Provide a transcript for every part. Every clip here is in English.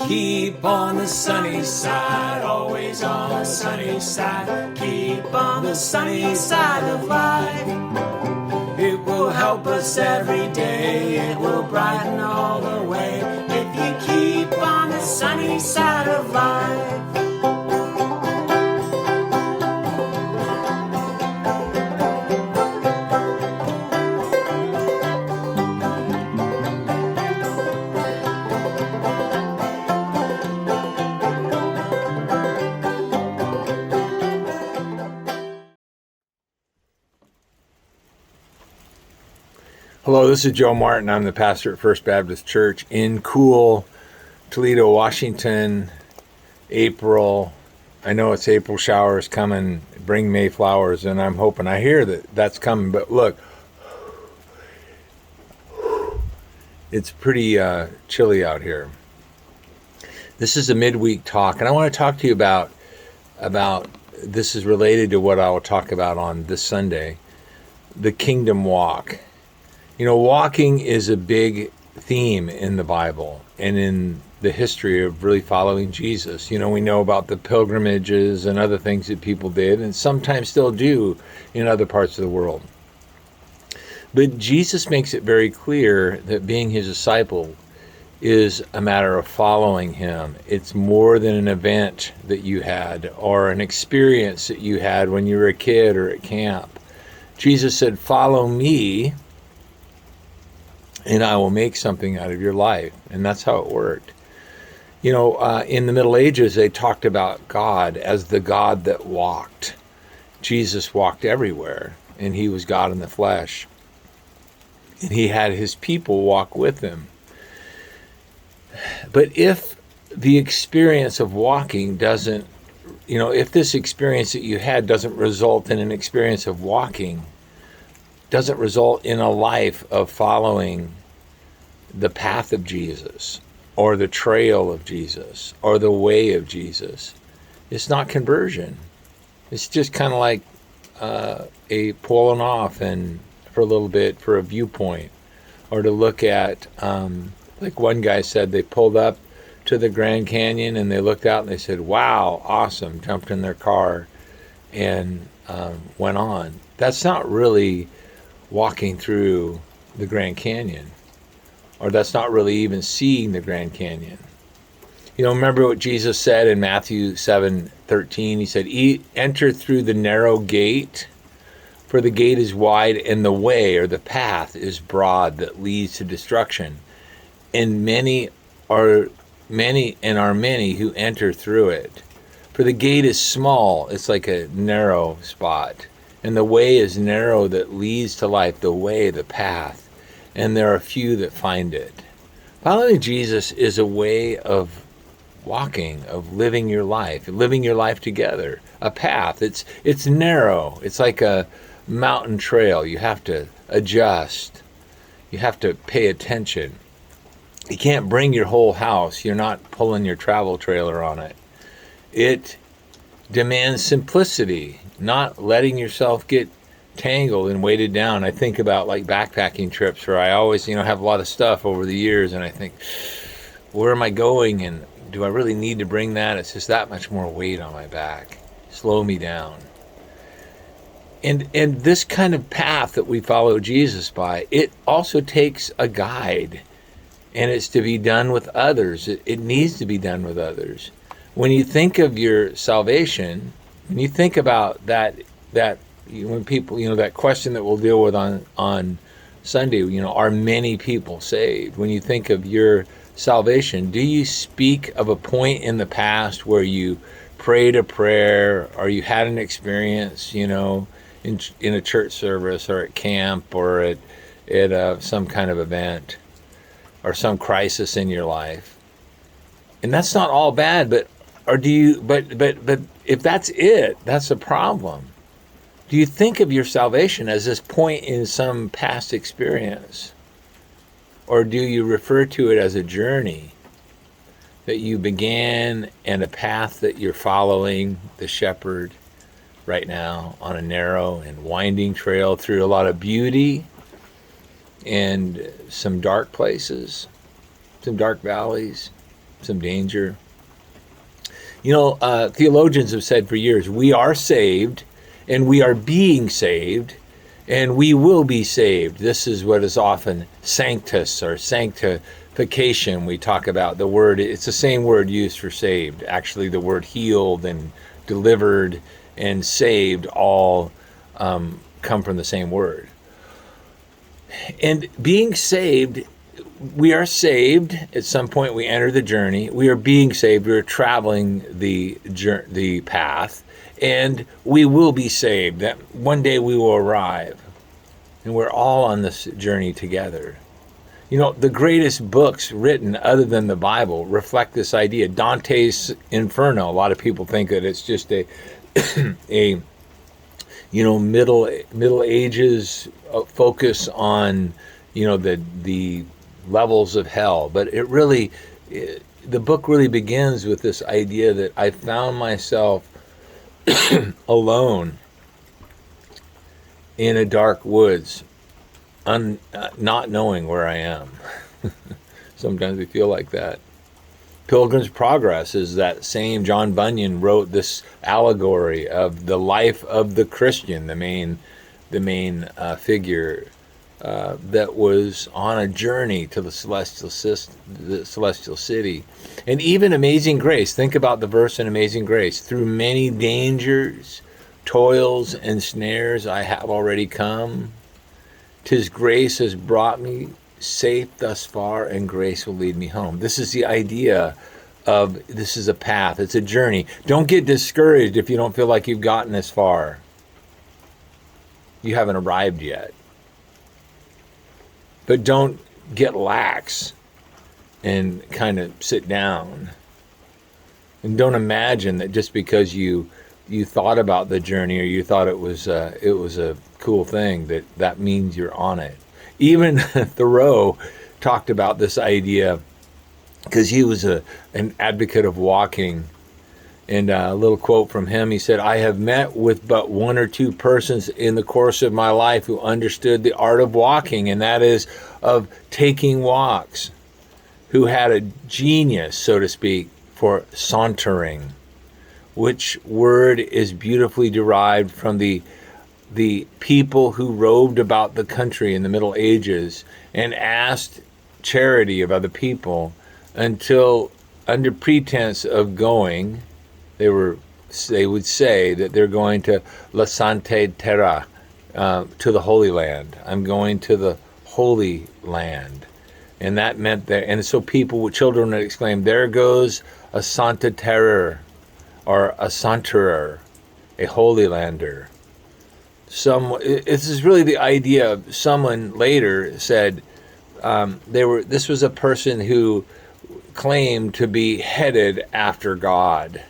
Keep on the sunny side, always on the sunny side. Keep on the sunny side of life. It will help us every day, it will brighten all the way. If you keep on the sunny side of life. Hello, this is Joe Martin. I'm the pastor at First Baptist Church in cool Toledo, Washington. April. I know it's April showers coming. Bring May flowers, and I'm hoping. I hear that that's coming, but look, it's pretty chilly out here. This is a midweek talk, and I want to talk to you about this is related to what I will talk about on this Sunday, the kingdom walk. You know, walking is a big theme in the Bible and in the history of really following Jesus. You know, we know about the pilgrimages and other things that people did and sometimes still do in other parts of the world. But Jesus makes it very clear that being his disciple is a matter of following him. It's more than an event that you had or an experience that you had when you were a kid or at camp. Jesus said, "Follow me, and I will make something out of your life." And that's how it worked. You know, in the Middle Ages, they talked about God as the God that walked. Jesus walked everywhere, and he was God in the flesh. And he had his people walk with him. But if the experience of walking doesn't, you know, if this experience that you had doesn't result in an experience of walking, doesn't result in a life of following the path of Jesus or the trail of Jesus or the way of Jesus, it's not conversion. It's just kind of like a pulling off and for a little bit for a viewpoint, or to look at, like one guy said, they pulled up to the Grand Canyon and they looked out and they said, "Wow, awesome," jumped in their car and went on. That's not really walking through the Grand Canyon, or that's not really even seeing the Grand Canyon. You know, remember what Jesus said in Matthew 7:13? He said, "Enter through the narrow gate, for the gate is wide and the way, or the path, is broad that leads to destruction, and many are many who enter through it. For the gate is small," it's like a narrow spot, "and the way is narrow that leads to life," the way, the path, "and there are few that find it." Following Jesus is a way of walking, of living your life together. A path. It's narrow. It's like a mountain trail. You have to adjust. You have to pay attention. You can't bring your whole house. You're not pulling your travel trailer on it. It demands simplicity, not letting yourself get tangled and weighted down. I think about like backpacking trips where I always, have a lot of stuff over the years, and I think, where am I going, and do I really need to bring that? It's just that much more weight on my back. Slow me down. And this kind of path that we follow Jesus by, it also takes a guide, and it's to be done with others. It needs to be done with others. When you think of your salvation, when you think about that when people, that question that we'll deal with on Sunday, are many people saved? When you think of your salvation, do you speak of a point in the past where you prayed a prayer, or you had an experience, in a church service or at camp or at some kind of event or some crisis in your life? And that's not all bad, but if that's it, that's a problem. Do you think of your salvation as this point in some past experience? Or do you refer to it as a journey that you began and a path that you're following the shepherd right now on a narrow and winding trail through a lot of beauty and some dark places, some dark valleys, some danger. Theologians have said for years, we are saved, and we are being saved, and we will be saved. This is what is often sanctus or sanctification. We talk about the word, it's the same word used for saved. Actually, the word healed and delivered and saved all come from the same word. And being saved, we are saved. At some point we enter the journey. We are being saved. We are traveling the path, and we will be saved. That one day we will arrive, and we're all on this journey together. The greatest books written other than the Bible reflect this idea. Dante's Inferno, a lot of people think that it's just a Middle Ages focus on the levels of hell, but the book really begins with this idea that I found myself alone in a dark woods, not knowing where I am. Sometimes we feel like that. Pilgrim's Progress is that same. John Bunyan wrote this allegory of the life of the Christian, the main figure that was on a journey to the celestial city. And even Amazing Grace, think about the verse in Amazing Grace, through many dangers, toils, and snares I have already come. 'Tis grace has brought me safe thus far, and grace will lead me home. This is the idea of this is a path. It's a journey. Don't get discouraged if you don't feel like you've gotten this far. You haven't arrived yet. But don't get lax and kind of sit down. And don't imagine that just because you thought about the journey or you thought it was a cool thing that means you're on it. Even Thoreau talked about this idea because he was an advocate of walking. And a little quote from him, he said, I have met with but one or two persons in the course of my life who understood the art of walking, and that is of taking walks, who had a genius, so to speak, for sauntering, which word is beautifully derived from the people who roved about the country in the Middle Ages and asked charity of other people until, under pretense of going, they would say that they're going to La Santa Terra, to the Holy Land. I'm going to the Holy Land. And that meant that, and so children would exclaim, there goes a Santa Terror, or a Santerer, a Holy Lander. This is really the idea of someone later said, this was a person who claimed to be headed after God,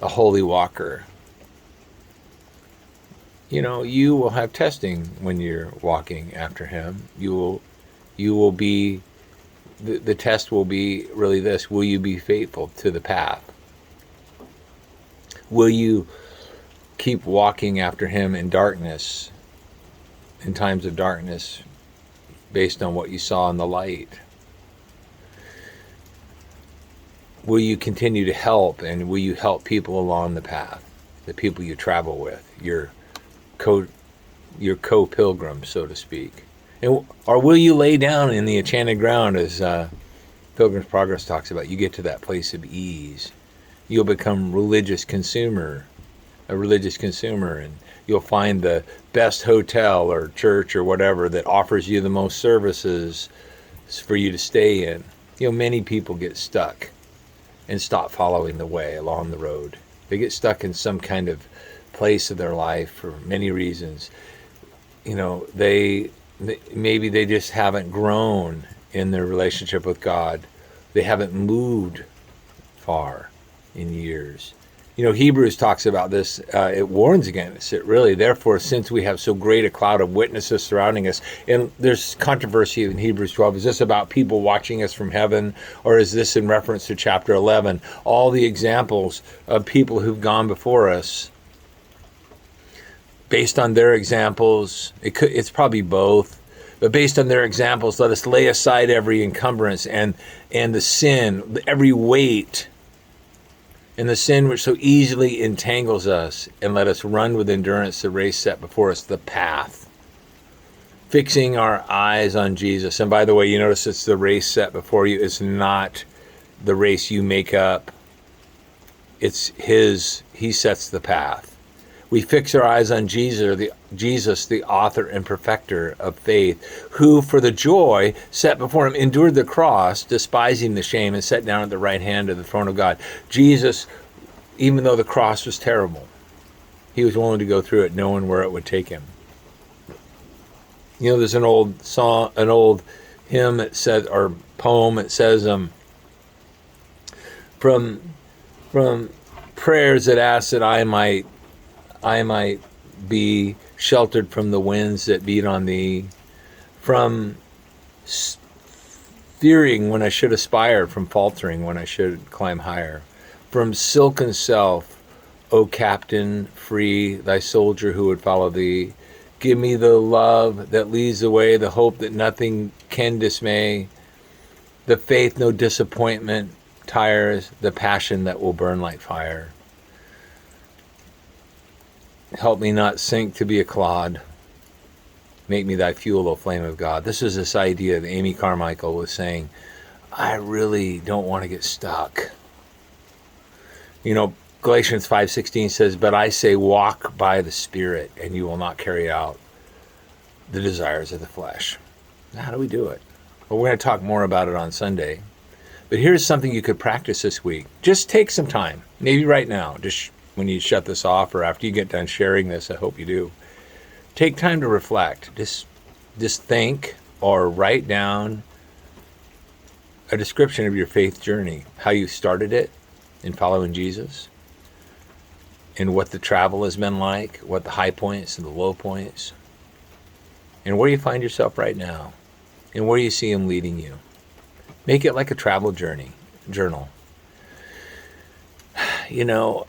a holy walker. You will have testing when you're walking after him. You will be, the test will be really this: will you be faithful to the path? Will you keep walking after him in darkness, in times of darkness, based on what you saw in the light? Will you continue to help, and will you help people along the path, the people you travel with, your co-pilgrims, so to speak? Or will you lay down in the enchanted ground, as Pilgrim's Progress talks about? You get to that place of ease. You'll become a religious consumer, and you'll find the best hotel or church or whatever that offers you the most services for you to stay in. Many people get stuck and stop following the way along the road. They get stuck in some kind of place of their life for many reasons. Maybe they just haven't grown in their relationship with God. They haven't moved far in years. Hebrews talks about this. It warns against it, really. Therefore, since we have so great a cloud of witnesses surrounding us, and there's controversy in Hebrews 12. Is this about people watching us from heaven, or is this in reference to chapter 11? All the examples of people who've gone before us, based on their examples, it's probably both. But based on their examples, let us lay aside every encumbrance and the sin, every weight, and the sin which so easily entangles us, and let us run with endurance the race set before us, the path. Fixing our eyes on Jesus. And by the way, you notice it's the race set before you. It's not the race you make up. It's his. He sets the path. We fix our eyes on Jesus, the author and perfecter of faith, who for the joy set before him endured the cross, despising the shame, and sat down at the right hand of the throne of God. Jesus, even though the cross was terrible, he was willing to go through it, knowing where it would take him. You know, there's an old song, an old hymn that says, or poem that says, from prayers that ask that I might be sheltered from the winds that beat on thee, from fearing when I should aspire, from faltering when I should climb higher, from silken self, O Captain, free thy soldier who would follow thee. Give me the love that leads the way, the hope that nothing can dismay, the faith no disappointment tires, the passion that will burn like fire. Help me not sink to be a clod. Make me thy fuel, O flame of God. This is this idea that Amy Carmichael was saying, I really don't want to get stuck. You know, Galatians 5:16 says, but I say walk by the Spirit, and you will not carry out the desires of the flesh. How do we do it? Well, we're going to talk more about it on Sunday. But here's something you could practice this week. Just take some time, maybe right now, just when you shut this off or after you get done sharing this. I hope you do. Take time to reflect. Just think or write down a description of your faith journey, how you started it in following Jesus, and what the travel has been like, what the high points and the low points, and where you find yourself right now, and where you see him leading you. Make it like a travel journal. You know,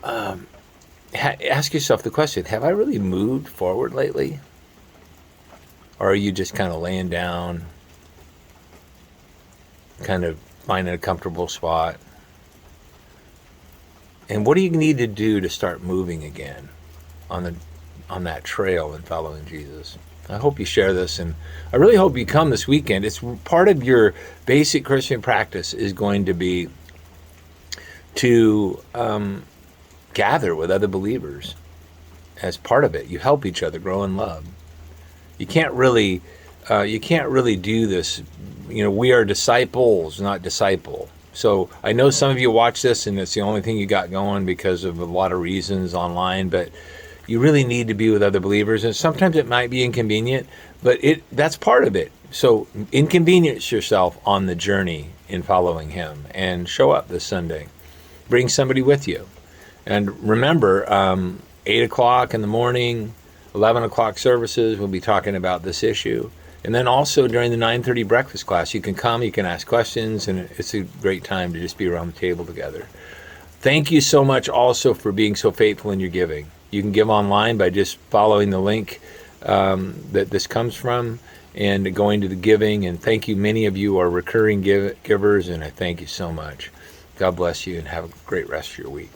ask yourself the question, have I really moved forward lately? Or are you just kind of laying down, kind of finding a comfortable spot? And what do you need to do to start moving again on that trail and following Jesus? I hope you share this, and I really hope you come this weekend. It's part of your basic Christian practice is going to be to gather with other believers. As part of it, you help each other grow in love. You can't really do this. You know, we are disciples, not disciple. So I know some of you watch this and it's the only thing you got going because of a lot of reasons online, but you really need to be with other believers. And sometimes it might be inconvenient, but that's part of it. So inconvenience yourself on the journey in following him and show up this Sunday. Bring somebody with you. And remember, 8 o'clock in the morning, 11 o'clock services, we'll be talking about this issue. And then also during the 9:30 breakfast class, you can come, you can ask questions, and it's a great time to just be around the table together. Thank you so much also for being so faithful in your giving. You can give online by just following the link that this comes from and going to the giving. And thank you. Many of you are recurring givers, and I thank you so much. God bless you, and have a great rest of your week.